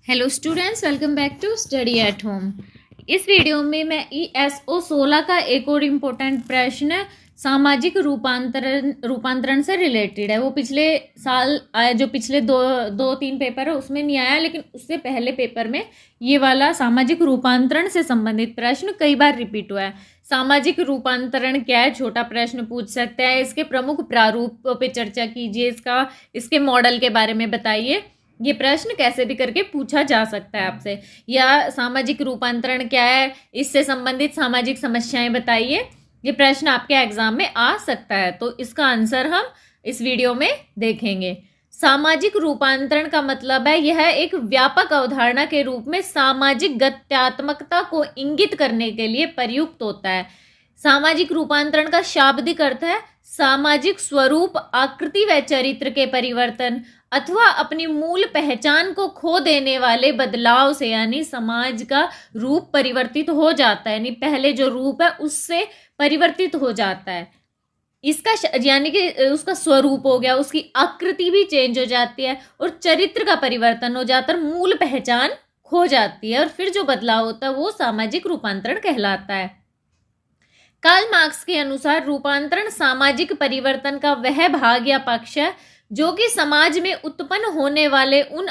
Hello students, welcome back to study at home. इस video में मैं ESO 16 का एक और इम्पोर्टेंट प्रश्न सामाजिक रूपांतरण से रिलेटेड है। वो पिछले साल आया, जो पिछले दो तीन पेपर है उसमें नहीं आया, लेकिन उससे पहले पेपर में ये वाला सामाजिक रूपांतरण से संबंधित प्रश्न कई बार रिपीट हुआ है। सामाजिक रूपांतरण क्या है, छोटा प्रश्न पूछ सकते हैं। इसके प्रमुख प्रारूप पे चर्चा कीजिए, इसके मॉडल के बारे में बताइए। ये प्रश्न कैसे भी करके पूछा जा सकता है आपसे। या सामाजिक रूपांतरण क्या है, इससे संबंधित सामाजिक समस्याएं बताइए। ये प्रश्न आपके एग्जाम में आ सकता है, तो इसका आंसर हम इस वीडियो में देखेंगे। सामाजिक रूपांतरण का मतलब है, यह एक व्यापक अवधारणा के रूप में सामाजिक गत्यात्मकता को इंगित करने के लिए प्रयुक्त होता है। सामाजिक रूपांतरण का शाब्दिक अर्थ है सामाजिक स्वरूप, आकृति व चरित्र के परिवर्तन अथवा अपनी मूल पहचान को खो देने वाले बदलाव से, यानी समाज का रूप परिवर्तित हो जाता है, यानी पहले जो रूप है उससे परिवर्तित हो जाता है। इसका यानी कि उसका स्वरूप हो गया, उसकी आकृति भी चेंज हो जाती है और चरित्र का परिवर्तन हो जाता है, मूल पहचान खो जाती है, और फिर जो बदलाव होता है वो सामाजिक रूपांतरण कहलाता है। कार्ल मार्क्स के अनुसार रूपांतरण सामाजिक परिवर्तन का वह भाग या पक्ष है जो कि समाज में उत्पन्न होने वाले उन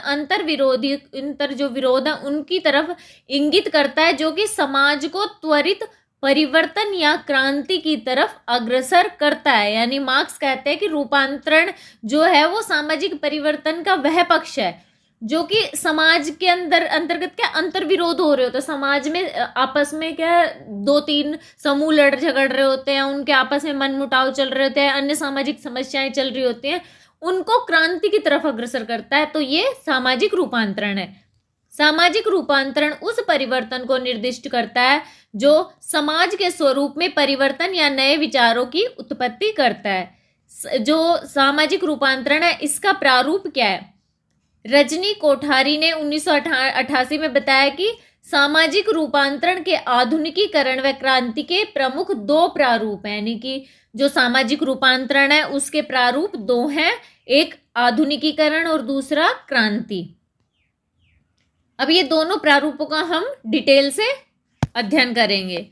जो विरोध है उनकी तरफ इंगित करता है, जो कि समाज को त्वरित परिवर्तन या क्रांति की तरफ अग्रसर करता है। यानी मार्क्स कहते हैं कि रूपांतरण जो है वो सामाजिक परिवर्तन का वह पक्ष है जो कि समाज के अंतर्गत क्या अंतर विरोध हो रहे होते हैं। समाज में आपस में क्या दो तीन समूह लड़ झगड़ रहे होते हैं, उनके आपस में मनमुटाव चल रहे होते हैं, अन्य सामाजिक समस्याएं चल रही होती हैं, उनको क्रांति की तरफ अग्रसर करता है, तो ये सामाजिक रूपांतरण है। सामाजिक रूपांतरण उस परिवर्तन को निर्दिष्ट करता है जो समाज के स्वरूप में परिवर्तन या नए विचारों की उत्पत्ति करता है। जो सामाजिक रूपांतरण है इसका प्रारूप क्या है? रजनी कोठारी ने 1988 में बताया कि सामाजिक रूपांतरण के आधुनिकीकरण व क्रांति के प्रमुख दो प्रारूप हैं। यानी कि जो सामाजिक रूपांतरण है उसके प्रारूप दो हैं, एक आधुनिकीकरण और दूसरा क्रांति। अब ये दोनों प्रारूपों का हम डिटेल से अध्ययन करेंगे।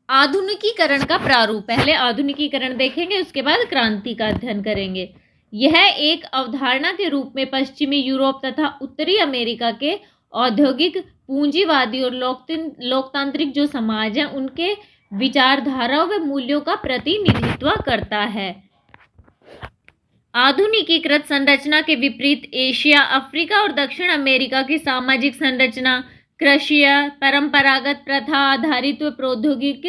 आधुनिकीकरण का प्रारूप, पहले आधुनिकीकरण देखेंगे, उसके बाद क्रांति का अध्ययन करेंगे। यह एक अवधारणा के रूप में पश्चिमी यूरोप तथा उत्तरी अमेरिका के औद्योगिक, पूंजीवादी और लोकतांत्रिक जो समाज हैं उनके विचारधाराओं व मूल्यों का प्रतिनिधित्व करता है। आधुनिकीकृत संरचना के विपरीत एशिया, अफ्रीका और दक्षिण अमेरिका की सामाजिक संरचना कृषि, परंपरागत प्रथा आधारित व प्रौद्योगिक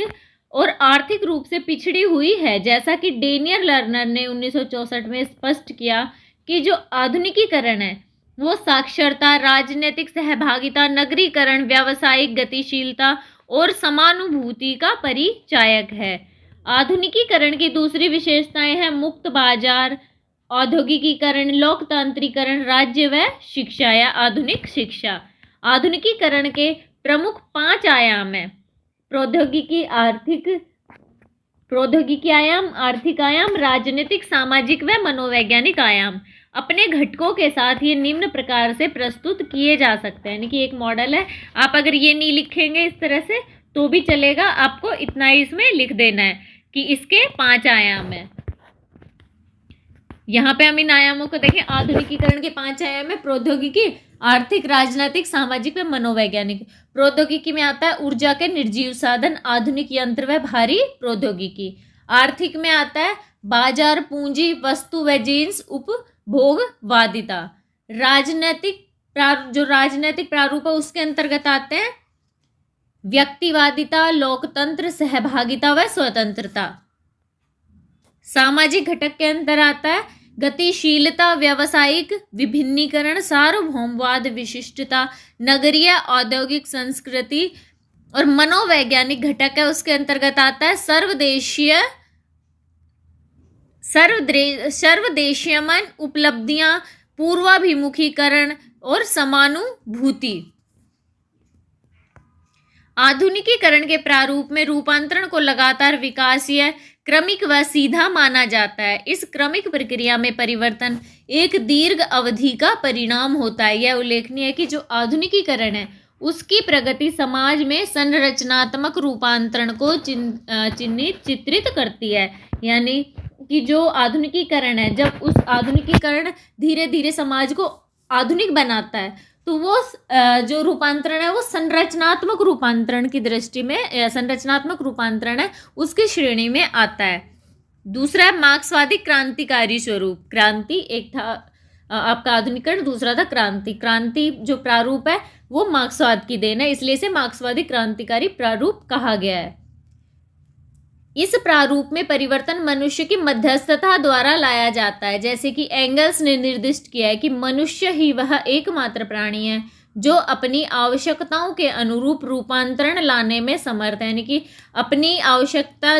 और आर्थिक रूप से पिछड़ी हुई है। जैसा कि डेनियर लर्नर ने 1964 में स्पष्ट किया कि जो आधुनिकीकरण है वो साक्षरता, राजनीतिक सहभागिता, नगरीकरण, व्यावसायिक गतिशीलता और समानुभूति का परिचायक है। आधुनिकीकरण की दूसरी विशेषताएं हैं मुक्त बाजार, औद्योगिकीकरण, लोकतांत्रिकरण, राज्य व शिक्षा या आधुनिक शिक्षा। आधुनिकीकरण के प्रमुख 5 आयाम हैं: प्रौद्योगिकी आयाम, आर्थिक आयाम, राजनीतिक, सामाजिक व मनोवैज्ञानिक आयाम। अपने घटकों के साथ ये निम्न प्रकार से प्रस्तुत किए जा सकते हैं। यानी कि एक मॉडल है, आप अगर ये नहीं लिखेंगे इस तरह से तो भी चलेगा, आपको इतना ही इसमें लिख देना है कि इसके 5 आयाम हैं। यहाँ पे हम इन आयामों को देखें। आधुनिकीकरण के 5 आयाम है: प्रौद्योगिकी, आर्थिक, राजनीतिक, सामाजिक व मनोवैज्ञानिक। प्रौद्योगिकी में आता है ऊर्जा के निर्जीव साधन, आधुनिक यंत्र व भारी प्रौद्योगिकी। आर्थिक में आता है बाजार, पूंजी, वस्तु व जींस, उपभोगवादिता। राजनीतिक प्रारूप है उसके अंतर्गत आते हैं व्यक्तिवादिता, लोकतंत्र, सहभागिता व स्वतंत्रता। सामाजिक घटक के अंदर आता है गतिशीलता, व्यावसायिक विभिन्नीकरण, सार्वभौमवाद, विशिष्टता, नगरीय औद्योगिक संस्कृति। और मनोवैज्ञानिक घटक है उसके अंतर्गत आता है सर्वदेशीयमन, उपलब्धियां, पूर्वाभिमुखीकरण और समानुभूति। आधुनिकीकरण के प्रारूप में रूपांतरण को लगातार विकासीय, क्रमिक व सीधा माना जाता है। इस क्रमिक प्रक्रिया में परिवर्तन एक दीर्घ अवधि का परिणाम होता है। यह उल्लेखनीय है कि जो आधुनिकीकरण है उसकी प्रगति समाज में संरचनात्मक रूपांतरण को चित्रित करती है। यानी कि जो आधुनिकीकरण है, जब उस आधुनिकीकरण धीरे धीरे समाज को आधुनिक बनाता है तो वो जो रूपांतरण है वो संरचनात्मक रूपांतरण की दृष्टि में, संरचनात्मक रूपांतरण है उसकी श्रेणी में आता है। दूसरा है मार्क्सवादी क्रांतिकारी स्वरूप। क्रांति एक था आपका आधुनिकीकरण, दूसरा था क्रांति। क्रांति जो प्रारूप है वो मार्क्सवाद की देन है, इसलिए इसे मार्क्सवादी क्रांतिकारी प्रारूप कहा गया है। इस प्रारूप में परिवर्तन मनुष्य की मध्यस्थता द्वारा लाया जाता है। जैसे कि एंगल्स ने निर्दिष्ट किया है कि मनुष्य ही वह एकमात्र प्राणी है जो अपनी आवश्यकताओं के अनुरूप रूपांतरण लाने में समर्थ है। यानी कि अपनी आवश्यकता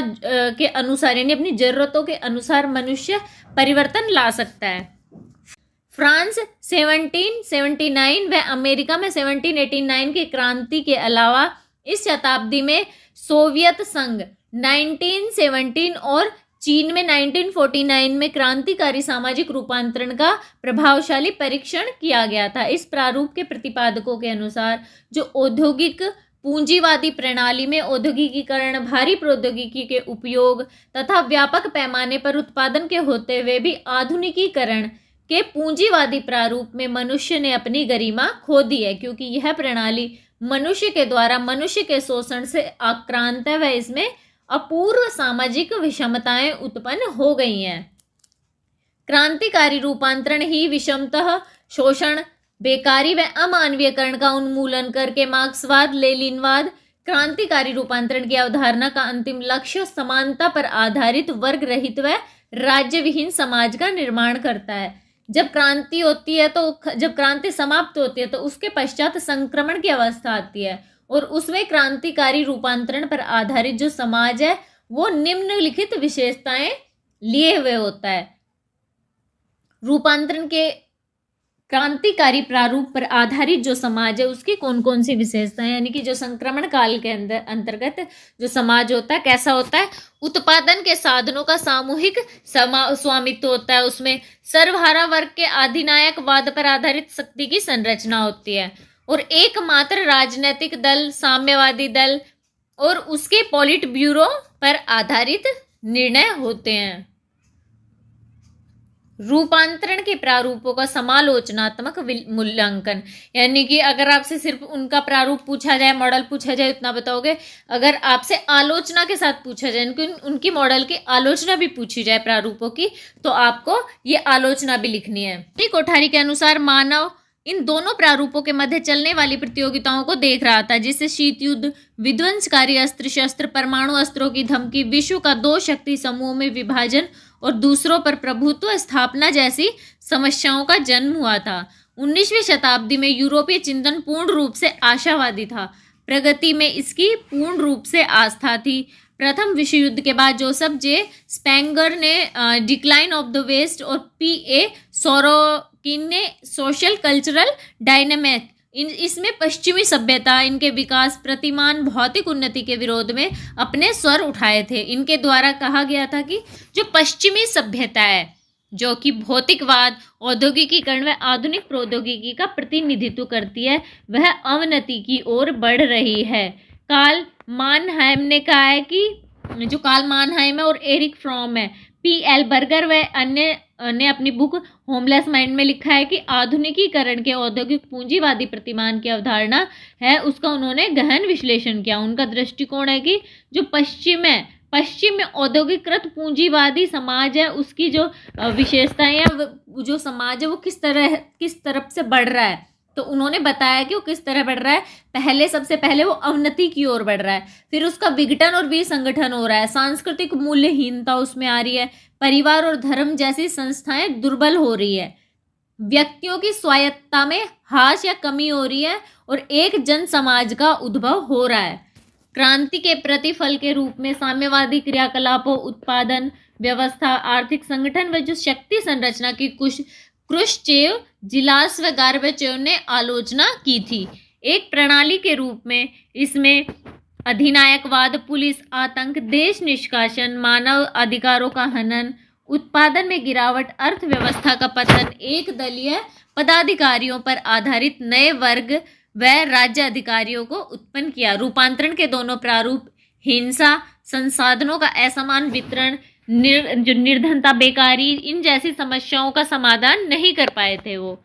के अनुसार, यानी अपनी जरूरतों के अनुसार मनुष्य परिवर्तन ला सकता है। फ्रांस 1779 व अमेरिका में 1789 की क्रांति के अलावा इस शताब्दी में सोवियत संघ 1917 और चीन में 1949 में क्रांतिकारी सामाजिक रूपांतरण का प्रभावशाली परीक्षण किया गया था। इस प्रारूप के प्रतिपादकों के अनुसार जो औद्योगिक पूंजीवादी प्रणाली में औद्योगिकीकरण, भारी प्रौद्योगिकी के उपयोग तथा व्यापक पैमाने पर उत्पादन के होते हुए भी आधुनिकीकरण के पूंजीवादी प्रारूप में मनुष्य ने अपनी गरिमा खो दी है, क्योंकि यह प्रणाली मनुष्य के द्वारा मनुष्य के शोषण से आक्रांत है व इसमें अपूर्व सामाजिक विषमताएं उत्पन्न हो गई हैं। क्रांतिकारी रूपांतरण ही विषमतः शोषण, बेकारी व अमानवीयकरण का उन्मूलन करके मार्क्सवाद, लेनिनवाद, क्रांतिकारी रूपांतरण की अवधारणा का अंतिम लक्ष्य समानता पर आधारित वर्ग रहित व राज्य विहीन समाज का निर्माण करता है। जब क्रांति होती है तो जब क्रांति समाप्त होती है तो उसके पश्चात संक्रमण की अवस्था आती है और उसमें क्रांतिकारी रूपांतरण पर आधारित जो समाज है वो निम्नलिखित विशेषताएं लिए हुए होता है। रूपांतरण के क्रांतिकारी प्रारूप पर आधारित जो समाज है उसकी कौन कौन सी विशेषताएं, यानी कि जो संक्रमण काल के अंतर्गत जो समाज होता है कैसा होता है, उत्पादन के साधनों का सामूहिक स्वामित्व होता है, उसमें सर्वहारा वर्ग के अधिनायकवाद पर आधारित शक्ति की संरचना होती है और एकमात्र राजनीतिक दल, साम्यवादी दल और उसके पॉलिट ब्यूरो पर आधारित निर्णय होते हैं। रूपांतरण के प्रारूपों का समालोचनात्मक मूल्यांकन, यानी कि अगर आपसे सिर्फ उनका प्रारूप पूछा जाए, मॉडल पूछा जाए उतना बताओगे। अगर आपसे आलोचना के साथ पूछा जाए, उनकी मॉडल की आलोचना भी पूछी जाए प्रारूपों की, तो आपको ये आलोचना भी लिखनी है। कोठारी के अनुसार मानव इन दोनों प्रारूपों के मध्य चलने वाली प्रतियोगिताओं को देख रहा था, जिससे शीत युद्ध, विध्वंसकारी अस्त्र शस्त्र, परमाणु अस्त्रों की धमकी, विश्व का दो शक्ति समूहों में विभाजन और दूसरों पर प्रभुत्व स्थापना जैसी समस्याओं का जन्म हुआ था। 19वीं शताब्दी में यूरोपीय चिंतन पूर्ण रूप से आशावादी था। प्रगति में इसकी पूर्ण रूप से आस्था थी। प्रथम विश्व युद्ध के बाद जोसेफ जे स्पेंगर ने डिक्लाइन ऑफ द वेस्ट और P.A. सोरोकिन ने सोशल कल्चरल डायनामिक, इसमें पश्चिमी सभ्यता, इनके विकास, प्रतिमान भौतिक उन्नति के विरोध में अपने स्वर उठाए थे। इनके द्वारा कहा गया था कि जो पश्चिमी सभ्यता है जो कि भौतिकवाद, औद्योगिकीकरण व आधुनिक प्रौद्योगिकी का प्रतिनिधित्व करती है, वह अवनति की ओर बढ़ रही है। कार्ल मानहाइम ने कहा है कि जो कार्ल मानहाइम है और एरिक फ्रॉम है, P.L. बर्गर व अन्य ने अपनी बुक होमलेस माइंड में लिखा है कि आधुनिकीकरण के औद्योगिक पूंजीवादी प्रतिमान की अवधारणा है उसका उन्होंने गहन विश्लेषण किया। उनका दृष्टिकोण है कि जो पश्चिम में औद्योगिकृत पूंजीवादी समाज है उसकी जो विशेषताएं है, जो समाज है वो किस तरफ से बढ़ रहा है। तो उन्होंने बताया कि वो किस तरह बढ़ रहा है। सबसे पहले वो अवनति की ओर बढ़ रहा है, फिर उसका विघटन और विसंगठन हो रहा है, सांस्कृतिक मूल्यहीनता उसमें आ रही है, परिवार और धर्म जैसी संस्थाएं दुर्बल हो रही है, व्यक्तियों की स्वायत्तता में ह्रास या कमी हो रही है और एक जन समाज का उद्भव हो रहा है। क्रांति के प्रतिफल के रूप में साम्यवादी क्रियाकलापों, उत्पादन व्यवस्था, आर्थिक संगठन व जो शक्ति संरचना की क्रुश्चेव, जिलास व गार्बाचेव ने आलोचना की थी। एक प्रणाली के रूप में इसमें अधिनायकवाद, पुलिस, आतंक, देश निष्कासन, मानव अधिकारों का हनन, उत्पादन में गिरावट, अर्थव्यवस्था का पतन, एक दलीय पदाधिकारियों पर आधारित नए वर्ग व राज्य अधिकारियों को उत्पन्न किया। रूपांतरण के दोनों प्रारूप हिंसा, संसाधनों का असमान वितरण, जो निर्धनता, बेकारी, इन जैसी समस्याओं का समाधान नहीं कर पाए थे वो।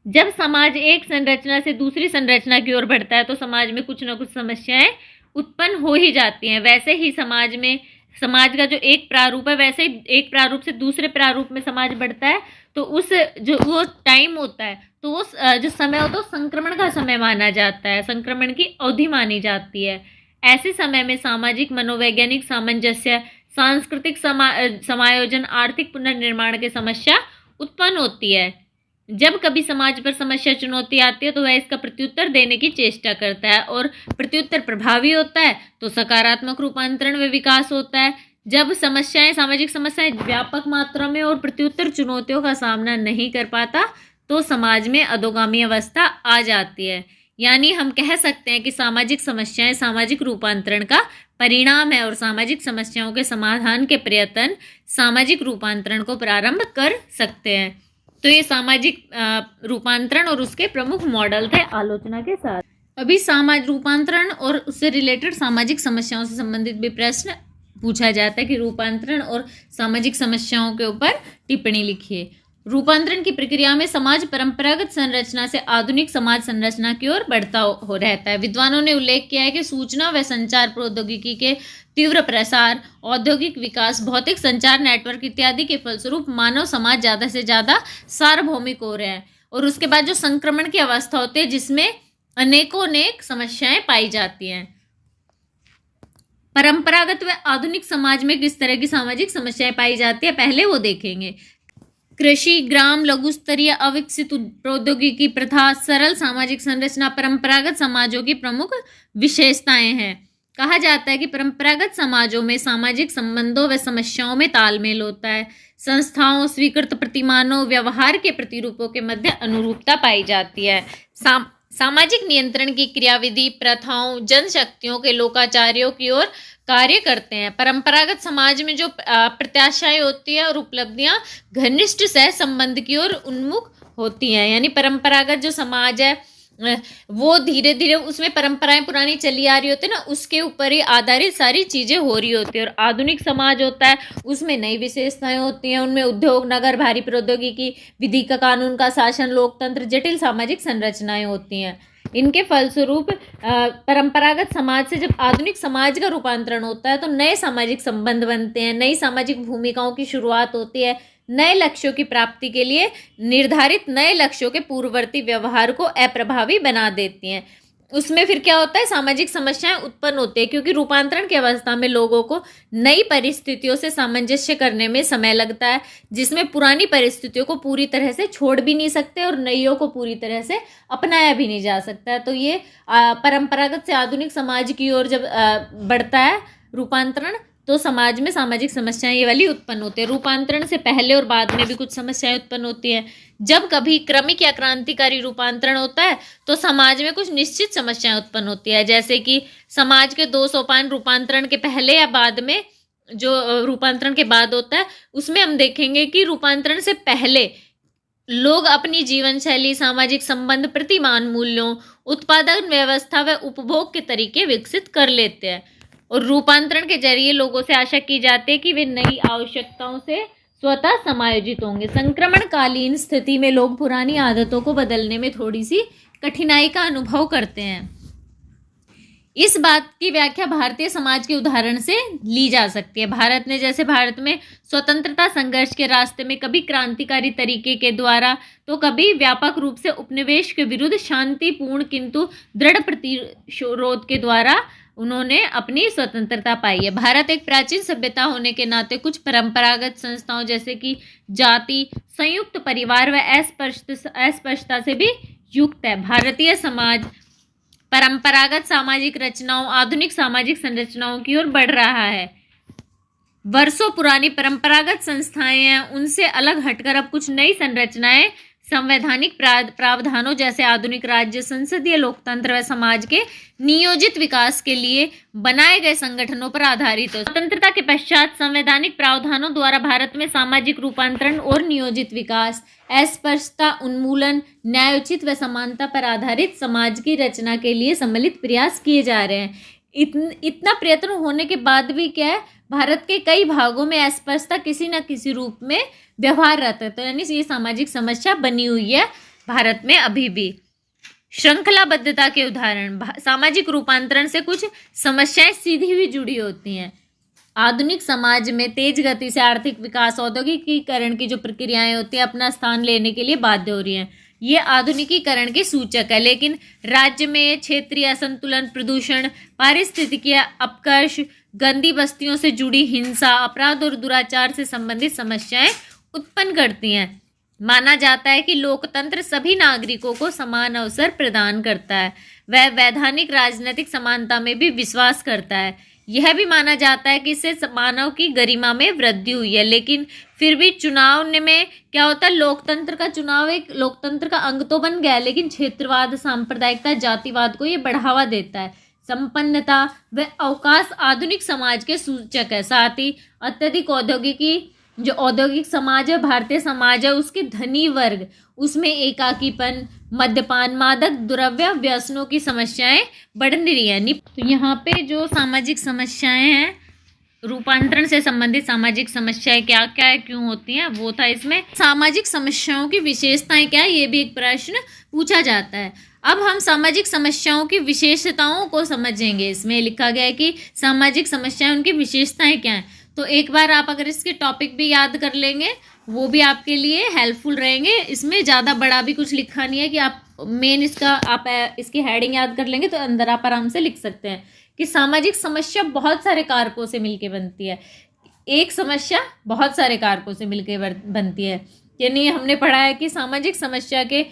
जब समाज एक संरचना से दूसरी संरचना की ओर बढ़ता है तो समाज में कुछ न कुछ समस्याएं उत्पन्न हो ही जाती हैं। वैसे ही समाज का जो एक प्रारूप है, वैसे ही एक प्रारूप से दूसरे प्रारूप में समाज बढ़ता है तो उस जो वो टाइम होता है तो वो जो समय होता है संक्रमण का समय माना जाता है, संक्रमण की अवधि मानी जाती है। ऐसे समय में सामाजिक मनोवैज्ञानिक सामंजस्य, सांस्कृतिक समायोजन, आर्थिक पुनर्निर्माण की समस्या उत्पन्न होती है। जब कभी समाज पर समस्या चुनौती आती है तो वह इसका प्रत्युत्तर देने की चेष्टा करता है और प्रत्युत्तर प्रभावी होता है तो सकारात्मक रूपांतरण व विकास होता है। जब सामाजिक समस्याएं व्यापक मात्रा में और प्रत्युत्तर चुनौतियों का सामना नहीं कर पाता तो समाज में अधोगामी अवस्था आ जाती है। यानी हम कह सकते हैं कि सामाजिक समस्याएं सामाजिक रूपांतरण का परिणाम है और सामाजिक समस्याओं के समाधान के प्रयत्न सामाजिक रूपांतरण को प्रारंभ कर सकते हैं। तो ये सामाजिक रूपांतरण और उसके प्रमुख मॉडल थे आलोचना के साथ। अभी रूपांतरण और उससे रिलेटेड सामाजिक समस्याओं से संबंधित भी प्रश्न पूछा जाता है कि रूपांतरण और सामाजिक समस्याओं के ऊपर टिप्पणी लिखिए। रूपांतरण की प्रक्रिया में समाज परंपरागत संरचना से आधुनिक समाज संरचना की ओर बढ़ता हो रहता है। विद्वानों ने उल्लेख किया है कि सूचना व संचार प्रौद्योगिकी के तीव्र प्रसार, औद्योगिक विकास, भौतिक संचार नेटवर्क इत्यादि के फलस्वरूप मानव समाज ज़्यादा से ज़्यादा सार्वभौमिक हो रहा है और उसके बाद जो संक्रमण की अवस्था होती है जिसमें अनेक समस्याएं पाई जाती हैं। परंपरागत व आधुनिक समाज में किस तरह की सामाजिक समस्याएं पाई जाती है पहले वो देखेंगे। कृषि, ग्राम, लघु स्तरीय, अविकसित प्रौद्योगिकी, प्रथा, सरल सामाजिक संरचना परंपरागत समाजों की प्रमुख विशेषताएं हैं। कहा जाता है कि परंपरागत समाजों में सामाजिक संबंधों व समस्याओं में तालमेल होता है। संस्थाओं, स्वीकृत प्रतिमानों, व्यवहार के प्रतिरूपों के मध्य अनुरूपता पाई जाती है। सामाजिक नियंत्रण की क्रियाविधि, प्रथाओं, जनशक्तियों के लोकाचार्यों की ओर कार्य करते हैं। परंपरागत समाज में जो प्रत्याशाएं होती है और उपलब्धियां घनिष्ठ सह संबंध की ओर उन्मुख होती हैं। यानी परंपरागत जो समाज है वो धीरे धीरे उसमें परंपराएं पुरानी चली आ रही होती है ना, उसके ऊपर ही आधारित सारी चीजें हो रही होती है। और आधुनिक समाज होता है उसमें नई विशेषताएं होती हैं, उनमें उद्योग, नगर, भारी प्रौद्योगिकी, विधि का कानून का शासन, लोकतंत्र, जटिल सामाजिक संरचनाएं होती हैं। इनके फलस्वरूप परंपरागत समाज से जब आधुनिक समाज का रूपांतरण होता है तो नए सामाजिक संबंध बनते हैं, नई सामाजिक भूमिकाओं की शुरुआत होती है, नए लक्ष्यों की प्राप्ति के लिए निर्धारित नए लक्ष्यों के पूर्ववर्ती व्यवहार को अप्रभावी बना देती हैं। उसमें फिर क्या होता है, सामाजिक समस्याएं उत्पन्न होती है क्योंकि रूपांतरण की अवस्था में लोगों को नई परिस्थितियों से सामंजस्य करने में समय लगता है, जिसमें पुरानी परिस्थितियों को पूरी तरह से छोड़ भी नहीं सकते और नईयों को पूरी तरह से अपनाया भी नहीं जा सकता है। तो ये परंपरागत से आधुनिक समाज की ओर जब बढ़ता है रूपांतरण तो समाज में सामाजिक समस्याएं ये वाली उत्पन्न होती है। रूपांतरण से पहले और बाद में भी कुछ समस्याएं उत्पन्न होती हैं। जब कभी क्रमिक या क्रांतिकारी रूपांतरण होता है तो समाज में कुछ निश्चित समस्याएं उत्पन्न होती है, जैसे कि समाज के 2 सोपान रूपांतरण के पहले या बाद में जो रूपांतरण के बाद होता है उसमें हम देखेंगे कि रूपांतरण से पहले लोग अपनी जीवन शैली, सामाजिक संबंध, प्रतिमान मूल्यों, उत्पादन व्यवस्था व उपभोग के तरीके विकसित कर लेते हैं और रूपांतरण के जरिए लोगों से आशा की जाती है कि वे नई आवश्यकताओं से स्वतः समायोजित होंगे। संक्रमणकालीन स्थिति में लोग पुरानी आदतों को बदलने में थोड़ी सी कठिनाई का अनुभव करते हैं। इस बात की व्याख्या भारतीय समाज के उदाहरण से ली जा सकती है। भारत में स्वतंत्रता संघर्ष के रास्ते में कभी क्रांतिकारी तरीके के द्वारा तो कभी व्यापक रूप से उपनिवेश के विरुद्ध शांतिपूर्ण किंतु दृढ़ प्रतिरोध के द्वारा उन्होंने अपनी स्वतंत्रता पाई है। भारत एक प्राचीन सभ्यता होने के नाते कुछ परंपरागत संस्थाओं जैसे कि जाति, संयुक्त परिवार व अस्पष्टता से भी युक्त है। भारतीय समाज परंपरागत सामाजिक रचनाओं, आधुनिक सामाजिक संरचनाओं की ओर बढ़ रहा है। वर्षों पुरानी परंपरागत संस्थाएं हैं, उनसे अलग हटकर अब कुछ नई संरचनाएं संवैधानिक प्रावधानों जैसे आधुनिक राज्य, संसदीय लोकतंत्र व समाज के नियोजित विकास के लिए बनाए गए संगठनों पर आधारित हो। स्वतंत्रता के पश्चात संवैधानिक प्रावधानों द्वारा भारत में सामाजिक रूपांतरण और नियोजित विकास, अस्पृश्यता उन्मूलन, न्यायोचित व समानता पर आधारित समाज की रचना के लिए सम्मिलित प्रयास किए जा रहे हैं। इतना प्रयत्न होने के बाद भी क्या है, भारत के कई भागों में अस्पृश्यता किसी न किसी रूप में व्यवहाररत है। तो यानी ये सामाजिक समस्या बनी हुई है भारत में अभी भी। श्रृंखलाबद्धता के उदाहरण, सामाजिक रूपांतरण से कुछ समस्याएं सीधी हुई जुड़ी होती हैं। आधुनिक समाज में तेज गति से आर्थिक विकास, औद्योगिकीकरण की जो प्रक्रियाएं होती हैं अपना स्थान लेने के लिए बाध्य हो रही हैं। ये आधुनिकीकरण के सूचक है, लेकिन राज्य में क्षेत्रीय असंतुलन, प्रदूषण, पारिस्थितिकीय अपकर्ष, गंदी बस्तियों से जुड़ी हिंसा, अपराध और दुराचार से संबंधित समस्याएं उत्पन्न करती हैं। माना जाता है कि लोकतंत्र सभी नागरिकों को समान अवसर प्रदान करता है। वह वैधानिक राजनीतिक समानता में भी विश्वास करता है। यह भी माना जाता है कि इससे मानव की गरिमा में वृद्धि हुई है। लेकिन फिर भी चुनाव में क्या होता है, लोकतंत्र का चुनाव एक लोकतंत्र का अंग तो बन गया है, लेकिन क्षेत्रवाद, सांप्रदायिकता, जातिवाद को ये बढ़ावा देता है। संपन्नता व अवकाश आधुनिक समाज के सूचक है। साथ ही अत्यधिक औद्योगिक समाज है, भारतीय समाज है, उसके धनी वर्ग, उसमें एकाकीपन, मद्यपान, मादक द्रव्य व्यसनों की समस्याएं बढ़ रही हैं। तो यहाँ पे जो सामाजिक समस्याएं हैं, रूपांतरण से संबंधित सामाजिक समस्याएं क्या क्या है, क्यों होती हैं, वो था इसमें। सामाजिक समस्याओं की विशेषताएं क्या है, ये भी एक प्रश्न पूछा जाता है। अब हम सामाजिक समस्याओं की विशेषताओं को समझेंगे। इसमें लिखा गया है कि सामाजिक समस्याएं, उनकी विशेषताएं क्या हैं। तो एक बार आप अगर इसके टॉपिक भी याद कर लेंगे, वो भी आपके लिए हेल्पफुल रहेंगे। इसमें ज़्यादा बड़ा भी कुछ लिखा नहीं है कि आप मेन आप इसकी हेडिंग याद कर लेंगे तो अंदर आप आराम से लिख सकते हैं कि सामाजिक समस्या बहुत सारे कारकों से मिलकर बनती है। एक समस्या बहुत सारे कारकों से मिलकर बनती है। यानी हमने पढ़ा है कि सामाजिक समस्या के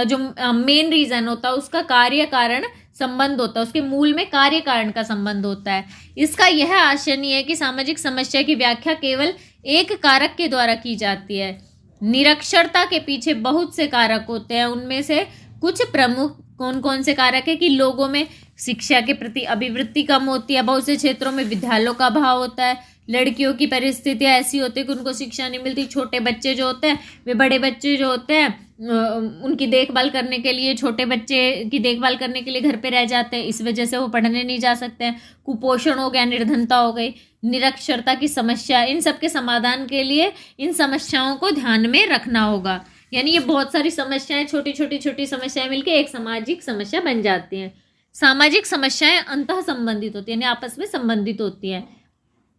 जो मेन रीजन होता है उसका कार्य कारण संबंध होता है, उसके मूल में कार्य कारण का संबंध होता है। इसका यह आशय नहीं है कि सामाजिक समस्या की व्याख्या केवल एक कारक के द्वारा की जाती है। निरक्षरता के पीछे बहुत से कारक होते हैं। उनमें से कुछ प्रमुख कौन कौन से कारक है कि लोगों में शिक्षा के प्रति अभिवृत्ति कम होती है, बहुत से क्षेत्रों में विद्यालयों का अभाव होता है, लड़कियों की परिस्थितियां ऐसी होती है कि उनको शिक्षा नहीं मिलती, छोटे बच्चे जो होते हैं वे बड़े बच्चे जो होते हैं उनकी देखभाल करने के लिए, छोटे बच्चे की देखभाल करने के लिए घर पे रह जाते हैं, इस वजह से वो पढ़ने नहीं जा सकते हैं। कुपोषण हो गया, निर्धनता हो गई, निरक्षरता की समस्या, इन सब के समाधान के लिए इन समस्याओं को ध्यान में रखना होगा। यानी ये बहुत सारी समस्याएं, छोटी छोटी समस्याएं मिलकर एक सामाजिक समस्या बन जाती हैं। सामाजिक समस्याएं अंतः संबंधित होती है, यानी आपस में संबंधित होती हैं।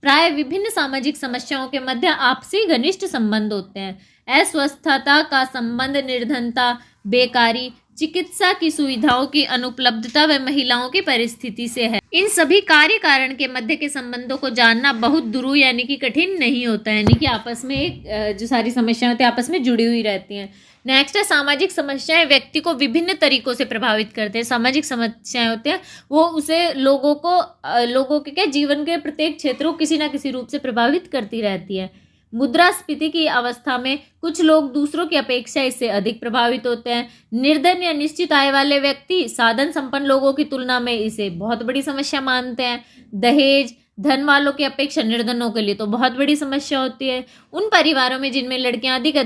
प्राय विभिन्न सामाजिक समस्याओं के मध्य आपसी घनिष्ठ संबंध होते हैं। अस्वस्थता का संबंध निर्धनता, बेकारी, चिकित्सा की सुविधाओं की अनुपलब्धता व महिलाओं की परिस्थिति से है। इन सभी कार्य कारण के मध्य के संबंधों को जानना बहुत दुरूह यानी कि कठिन नहीं होता है, यानी कि आपस में जो सारी समस्याएं होती हैं आपस में जुड़ी हुई रहती हैं। नेक्स्ट है सामाजिक समस्याएं व्यक्ति को विभिन्न तरीकों से प्रभावित करते हैं। सामाजिक समस्याएं होते हैं वो उसे लोगों के क्या जीवन के प्रत्येक क्षेत्र को किसी ना किसी रूप से प्रभावित करती रहती है। मुद्रास्फीति की अवस्था में कुछ लोग दूसरों की अपेक्षा इससे अधिक प्रभावित होते हैं। निर्धन या निश्चित आय वाले व्यक्ति साधन संपन्न लोगों की तुलना में इसे बहुत बड़ी समस्या मानते हैं। दहेज धन वालों की अपेक्षा निर्धनों के लिए तो बहुत बड़ी समस्या होती है। उन परिवारों में जिनमें लड़कियां अधिक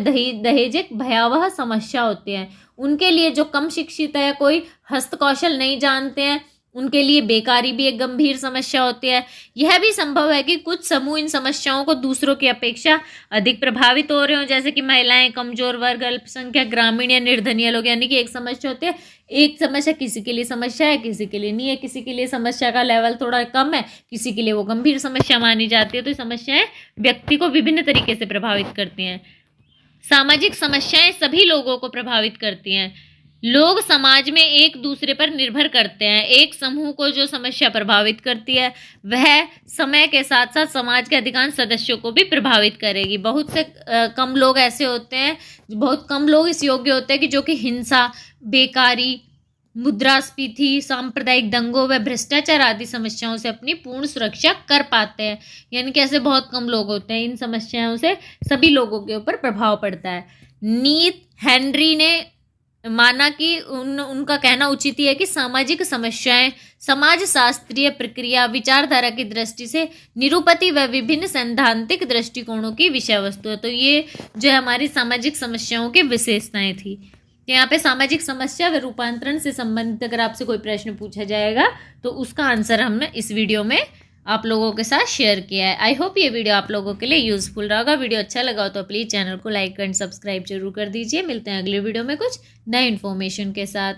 दहेज एक भयावह समस्या होती है। उनके लिए जो कम शिक्षित है, कोई हस्तकौशल नहीं जानते हैं, उनके लिए बेकारी भी एक गंभीर समस्या होती है। यह भी संभव है कि कुछ समूह इन समस्याओं को दूसरों की अपेक्षा अधिक प्रभावित हो रहे हो, जैसे कि महिलाएं, कमजोर वर्ग, अल्पसंख्यक, ग्रामीण या निर्धनीय लोग। यानी कि एक समस्या होती है, एक समस्या किसी के लिए समस्या है, किसी के लिए नहीं है, किसी के लिए समस्या का लेवल थोड़ा कम है, किसी के लिए वो गंभीर समस्या मानी जाती है। तो समस्याएं व्यक्ति को विभिन्न तरीके से प्रभावित करती हैं। सामाजिक समस्याएं सभी लोगों को प्रभावित करती हैं। लोग समाज में एक दूसरे पर निर्भर करते हैं। एक समूह को जो समस्या प्रभावित करती है वह समय के साथ साथ समाज के अधिकांश सदस्यों को भी प्रभावित करेगी। बहुत से कम लोग ऐसे होते हैं, बहुत कम लोग इस योग्य होते हैं कि जो कि हिंसा, बेकारी, मुद्रास्फीति, सांप्रदायिक दंगों व भ्रष्टाचार आदि समस्याओं से अपनी पूर्ण सुरक्षा कर पाते हैं। यानी कि ऐसे बहुत कम लोग होते हैं। इन समस्याओं से सभी लोगों के ऊपर प्रभाव पड़ता है। नीति हेनरी ने माना कि उनका कहना उचित ही है कि सामाजिक समस्याएं समाज शास्त्रीय प्रक्रिया विचारधारा की दृष्टि से निरूपति व विभिन्न सैद्धांतिक दृष्टिकोणों की विषय वस्तु है। तो ये जो है हमारी सामाजिक समस्याओं की विशेषताएं थी। तो यहाँ पे सामाजिक समस्या व रूपांतरण से संबंधित अगर आपसे कोई प्रश्न पूछा जाएगा तो उसका आंसर हमने इस वीडियो में आप लोगों के साथ शेयर किया है। आई होप ये वीडियो आप लोगों के लिए यूजफुल रहा होगा। वीडियो अच्छा लगा हो तो प्लीज़ चैनल को लाइक एंड सब्सक्राइब जरूर कर दीजिए। मिलते हैं अगले वीडियो में कुछ नए इन्फॉर्मेशन के साथ।